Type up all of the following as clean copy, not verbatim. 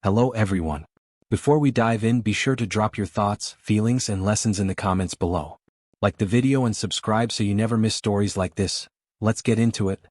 Hello everyone. Before we dive in, be sure to drop your thoughts, feelings, and lessons in the comments below. Like the video and subscribe so you never miss stories like this. Let's get into it.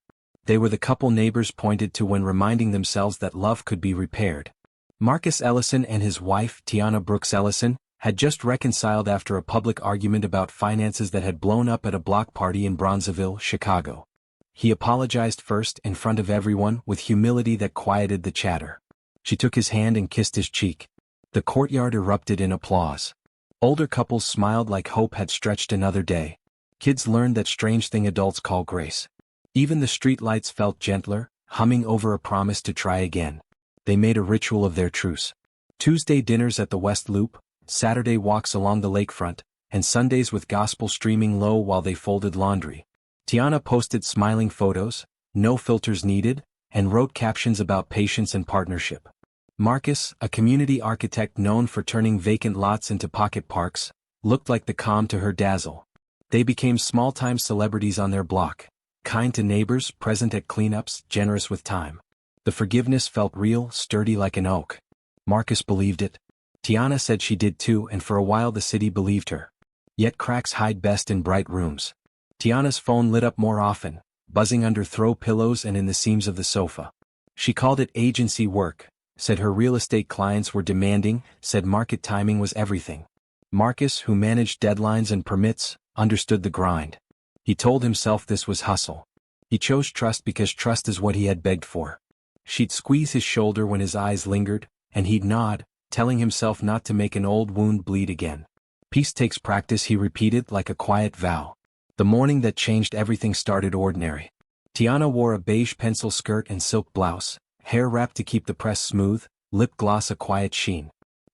They were the couple neighbors pointed to when reminding themselves that love could be repaired. Marcus Ellison and his wife, Tiana Brooks Ellison, had just reconciled after a public argument about finances that had blown up at a block party in Bronzeville, Chicago. He apologized first in front of everyone with humility that quieted the chatter. She took his hand and kissed his cheek. The courtyard erupted in applause. Older couples smiled like hope had stretched another day. Kids learned that strange thing adults call grace. Even the street lights felt gentler, humming over a promise to try again. They made a ritual of their truce. Tuesday dinners at the West Loop, Saturday walks along the lakefront, and Sundays with gospel streaming low while they folded laundry. Tiana posted smiling photos, no filters needed, and wrote captions about patience and partnership. Marcus, a community architect known for turning vacant lots into pocket parks, looked like the calm to her dazzle. They became small-time celebrities on their block, kind to neighbors, present at cleanups, generous with time. The forgiveness felt real, sturdy like an oak. Marcus believed it. Tiana said she did too, and for a while the city believed her. Yet cracks hide best in bright rooms. Tiana's phone lit up more often, buzzing under throw pillows and in the seams of the sofa. She called it agency work, said her real estate clients were demanding, said market timing was everything. Marcus, who managed deadlines and permits, understood the grind. He told himself this was hustle. He chose trust because trust is what he had begged for. She'd squeeze his shoulder when his eyes lingered, and he'd nod, telling himself not to make an old wound bleed again. Peace takes practice, he repeated like a quiet vow. The morning that changed everything started ordinary. Tiana wore a beige pencil skirt and silk blouse, hair wrapped to keep the press smooth, lip gloss a quiet sheen.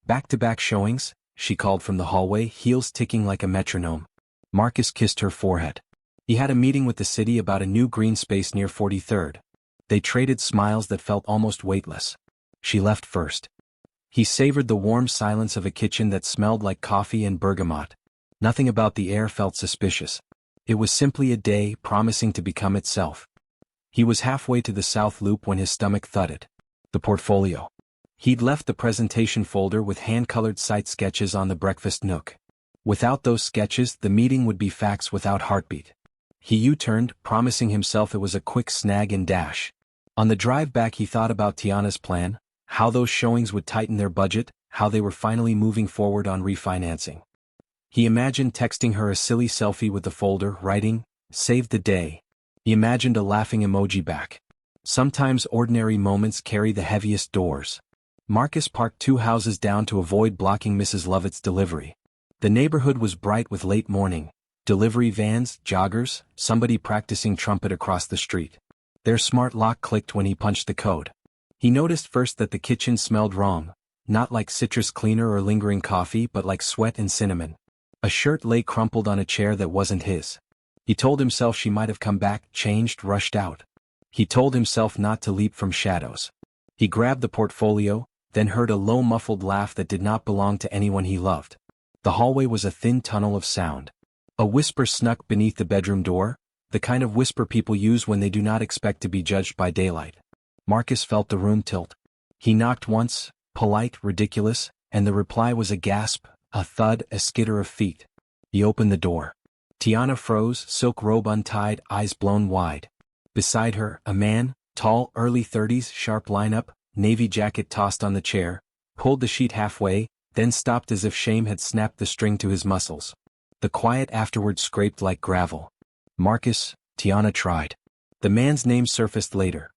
Back-to-back showings, she called from the hallway, heels ticking like a metronome. Marcus kissed her forehead. He had a meeting with the city about a new green space near 43rd. They traded smiles that felt almost weightless. She left first. He savored the warm silence of a kitchen that smelled like coffee and bergamot. Nothing about the air felt suspicious. It was simply a day promising to become itself. He was halfway to the South Loop when his stomach thudded. The portfolio. He'd left the presentation folder with hand-colored site sketches on the breakfast nook. Without those sketches, the meeting would be facts without heartbeat. He U-turned, promising himself it was a quick snag and dash. On the drive back he thought about Tiana's plan, how those showings would tighten their budget, how they were finally moving forward on refinancing. He imagined texting her a silly selfie with the folder, writing, "Saved the day." He imagined a laughing emoji back. Sometimes ordinary moments carry the heaviest doors. Marcus parked 2 houses down to avoid blocking Mrs. Lovett's delivery. The neighborhood was bright with late morning, delivery vans, joggers, somebody practicing trumpet across the street. Their smart lock clicked when he punched the code. He noticed first that the kitchen smelled wrong, not like citrus cleaner or lingering coffee but like sweat and cinnamon. A shirt lay crumpled on a chair that wasn't his. He told himself she might have come back, changed, rushed out. He told himself not to leap from shadows. He grabbed the portfolio, then heard a low muffled laugh that did not belong to anyone he loved. The hallway was a thin tunnel of sound. A whisper snuck beneath the bedroom door, the kind of whisper people use when they do not expect to be judged by daylight. Marcus felt the room tilt. He knocked once, polite, ridiculous, and the reply was a gasp, a thud, a skitter of feet. He opened the door. Tiana froze, silk robe untied, eyes blown wide. Beside her, a man, tall, early 30s, sharp lineup, navy jacket tossed on the chair, pulled the sheet halfway, then stopped as if shame had snapped the string to his muscles. The quiet afterward scraped like gravel. "Marcus," Tiana tried. The man's name surfaced later.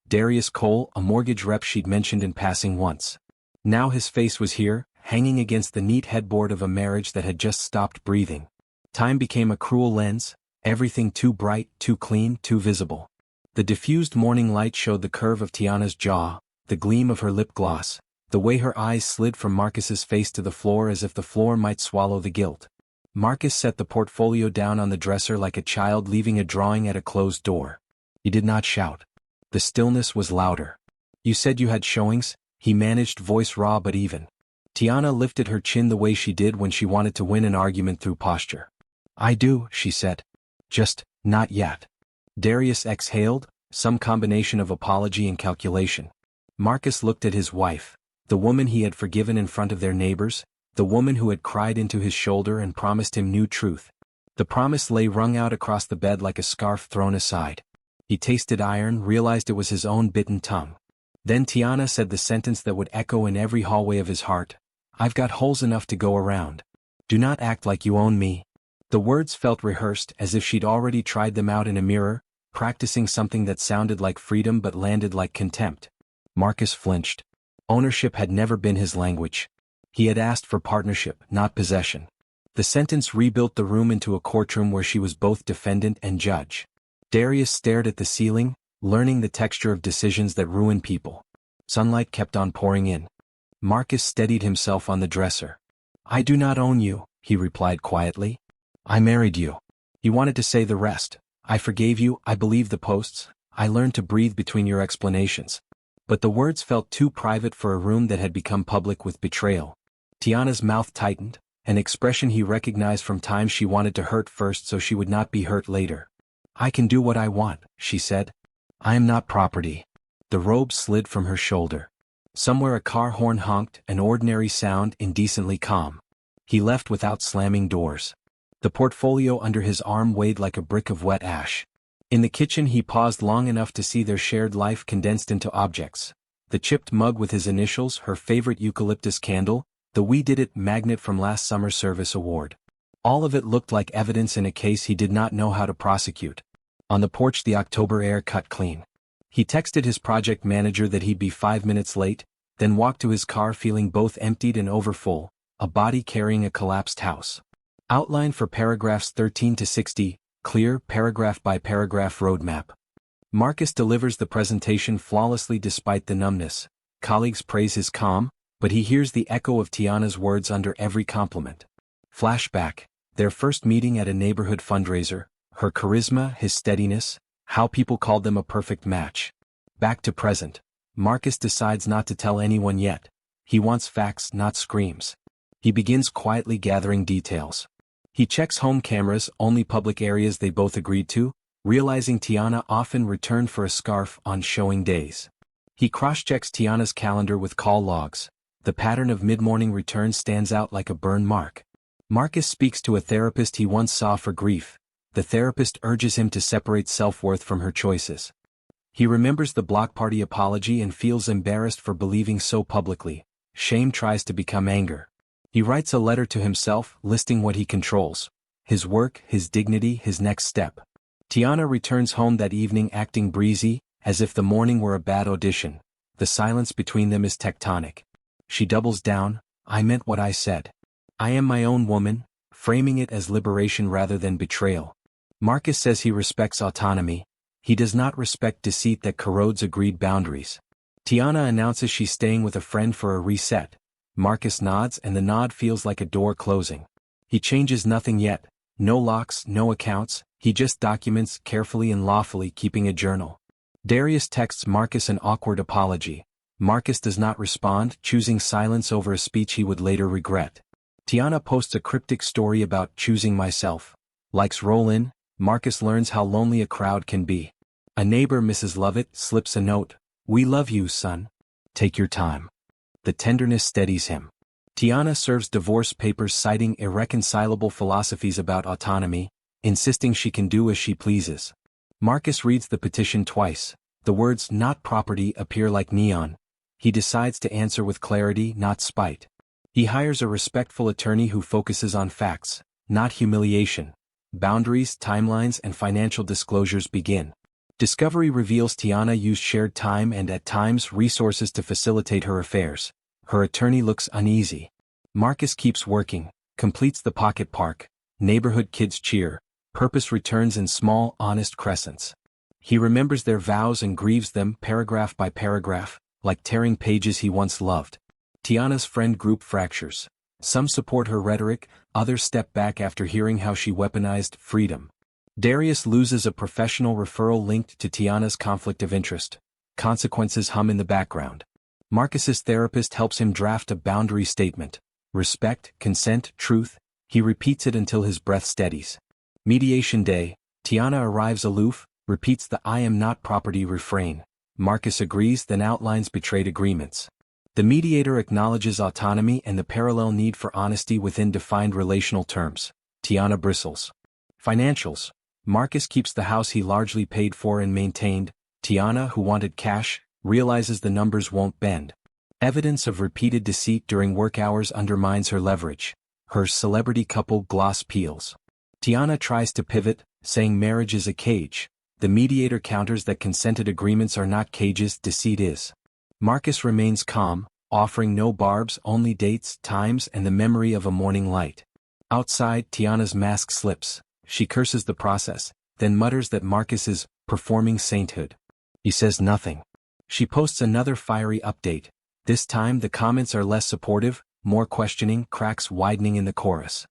Darius Cole, a mortgage rep she'd mentioned in passing once. Now his face was here, hanging against the neat headboard of a marriage that had just stopped breathing. Time became a cruel lens, everything too bright, too clean, too visible. The diffused morning light showed the curve of Tiana's jaw, the gleam of her lip gloss, the way her eyes slid from Marcus's face to the floor as if the floor might swallow the guilt. Marcus set the portfolio down on the dresser like a child leaving a drawing at a closed door. He did not shout. The stillness was louder. "You said you had showings?" He managed, voice raw but even. Tiana lifted her chin the way she did when she wanted to win an argument through posture. "I do," she said. "Just, not yet." Darius exhaled, some combination of apology and calculation. Marcus looked at his wife, The woman he had forgiven in front of their neighbors, the woman who had cried into his shoulder and promised him new truth. The promise lay wrung out across the bed like a scarf thrown aside. He tasted iron, realized it was his own bitten tongue. Then Tiana said the sentence that would echo in every hallway of his heart, "I've got holes enough to go around. Do not act like you own me." The words felt rehearsed, as if she'd already tried them out in a mirror, practicing something that sounded like freedom but landed like contempt. Marcus flinched. Ownership had never been his language. He had asked for partnership, not possession. The sentence rebuilt the room into a courtroom where she was both defendant and judge. Darius stared at the ceiling, learning the texture of decisions that ruin people. Sunlight kept on pouring in. Marcus steadied himself on the dresser. "I do not own you," he replied quietly. "I married you." He wanted to say the rest. "I forgave you, I believe the posts, I learned to breathe between your explanations." But the words felt too private for a room that had become public with betrayal. Tiana's mouth tightened, an expression he recognized from times she wanted to hurt first so she would not be hurt later. "I can do what I want," she said. "I am not property." The robe slid from her shoulder. Somewhere a car horn honked, an ordinary sound, indecently calm. He left without slamming doors. The portfolio under his arm weighed like a brick of wet ash. In the kitchen he paused long enough to see their shared life condensed into objects. The chipped mug with his initials, her favorite eucalyptus candle, the "We Did It" magnet from last summer's service award. All of it looked like evidence in a case he did not know how to prosecute. On the porch the October air cut clean. He texted his project manager that he'd be 5 minutes late, then walked to his car feeling both emptied and overfull, a body carrying a collapsed house. Outline for paragraphs 13 to 60, clear paragraph-by-paragraph roadmap. Marcus delivers the presentation flawlessly despite the numbness. Colleagues praise his calm, but he hears the echo of Tiana's words under every compliment. Flashback, their first meeting at a neighborhood fundraiser, her charisma, his steadiness, how people called them a perfect match. Back to present. Marcus decides not to tell anyone yet. He wants facts, not screams. He begins quietly gathering details. He checks home cameras, only public areas they both agreed to, realizing Tiana often returned for a scarf on showing days. He cross-checks Tiana's calendar with call logs. The pattern of mid-morning returns stands out like a burn mark. Marcus speaks to a therapist he once saw for grief. The therapist urges him to separate self-worth from her choices. He remembers the block party apology and feels embarrassed for believing so publicly. Shame tries to become anger. He writes a letter to himself, listing what he controls: his work, his dignity, his next step. Tiana returns home that evening acting breezy, as if the morning were a bad audition. The silence between them is tectonic. She doubles down, "I meant what I said. I am my own woman," framing it as liberation rather than betrayal. Marcus says he respects autonomy. He does not respect deceit that corrodes agreed boundaries. Tiana announces she's staying with a friend for a reset. Marcus nods, and the nod feels like a door closing. He changes nothing yet. No locks, no accounts, he just documents carefully and lawfully, keeping a journal. Darius texts Marcus an awkward apology. Marcus does not respond, choosing silence over a speech he would later regret. Tiana posts a cryptic story about "choosing myself." Likes roll in. Marcus learns how lonely a crowd can be. A neighbor, Mrs. Lovett, slips a note: "We love you, son. Take your time." The tenderness steadies him. Tiana serves divorce papers citing irreconcilable philosophies about autonomy, insisting she can do as she pleases. Marcus reads the petition twice. The words "not property" appear like neon. He decides to answer with clarity, not spite. He hires a respectful attorney who focuses on facts, not humiliation. Boundaries, timelines, and financial disclosures begin. Discovery reveals Tiana used shared time and, at times, resources to facilitate her affairs. Her attorney looks uneasy. Marcus keeps working, completes the pocket park. Neighborhood kids cheer. Purpose returns in small, honest crescents. He remembers their vows and grieves them paragraph by paragraph, like tearing pages he once loved. Tiana's friend group fractures. Some support her rhetoric, others step back after hearing how she weaponized freedom. Darius loses a professional referral linked to Tiana's conflict of interest. Consequences hum in the background. Marcus's therapist helps him draft a boundary statement. Respect, consent, truth. He repeats it until his breath steadies. Mediation day. Tiana arrives aloof, repeats the "I am not property" refrain. Marcus agrees, then outlines betrayed agreements. The mediator acknowledges autonomy and the parallel need for honesty within defined relational terms. Tiana bristles. Financials. Marcus keeps the house he largely paid for and maintained. Tiana, who wanted cash, realizes the numbers won't bend. Evidence of repeated deceit during work hours undermines her leverage. Her celebrity couple gloss peels. Tiana tries to pivot, saying marriage is a cage. The mediator counters that consented agreements are not cages, deceit is. Marcus remains calm, offering no barbs, only dates, times, and the memory of a morning light. Outside, Tiana's mask slips. She curses the process, then mutters that Marcus is performing sainthood. He says nothing. She posts another fiery update. This time the comments are less supportive, more questioning, cracks widening in the chorus.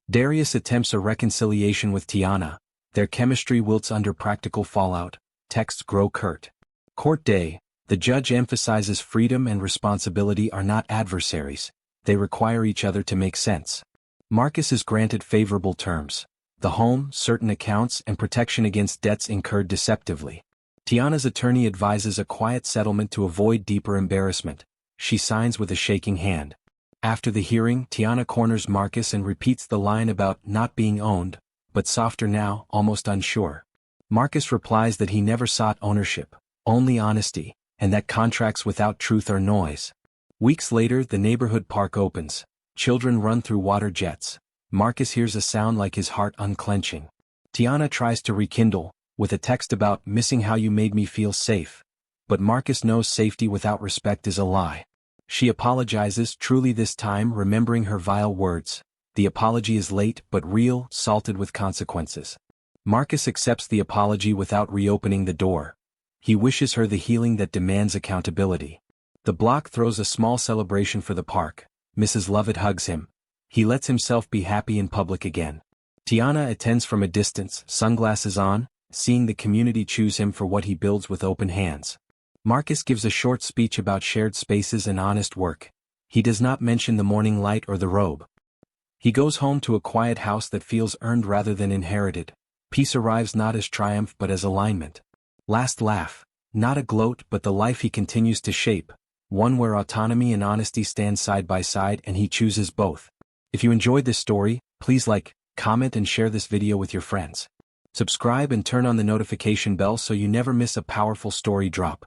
Darius attempts a reconciliation with Tiana. Their chemistry wilts under practical fallout. Texts grow curt. Court day. The judge emphasizes freedom and responsibility are not adversaries. They require each other to make sense. Marcus is granted favorable terms. The home, certain accounts, and protection against debts incurred deceptively. Tiana's attorney advises a quiet settlement to avoid deeper embarrassment. She signs with a shaking hand. After the hearing, Tiana corners Marcus and repeats the line about not being owned, but softer now, almost unsure. Marcus replies that he never sought ownership, only honesty, and that contracts without truth are noise. Weeks later, the neighborhood park opens. Children run through water jets. Marcus hears a sound like his heart unclenching. Tiana tries to rekindle, with a text about missing how you made me feel safe. But Marcus knows safety without respect is a lie. She apologizes, truly this time remembering her vile words. The apology is late but real, salted with consequences. Marcus accepts the apology without reopening the door. He wishes her the healing that demands accountability. The block throws a small celebration for the park. Mrs. Lovett hugs him. He lets himself be happy in public again. Tiana attends from a distance, sunglasses on, seeing the community choose him for what he builds with open hands. Marcus gives a short speech about shared spaces and honest work. He does not mention the morning light or the robe. He goes home to a quiet house that feels earned rather than inherited. Peace arrives not as triumph but as alignment. Last laugh. Not a gloat but the life he continues to shape. One where autonomy and honesty stand side by side and he chooses both. If you enjoyed this story, please like, comment and share this video with your friends. Subscribe and turn on the notification bell so you never miss a powerful story drop.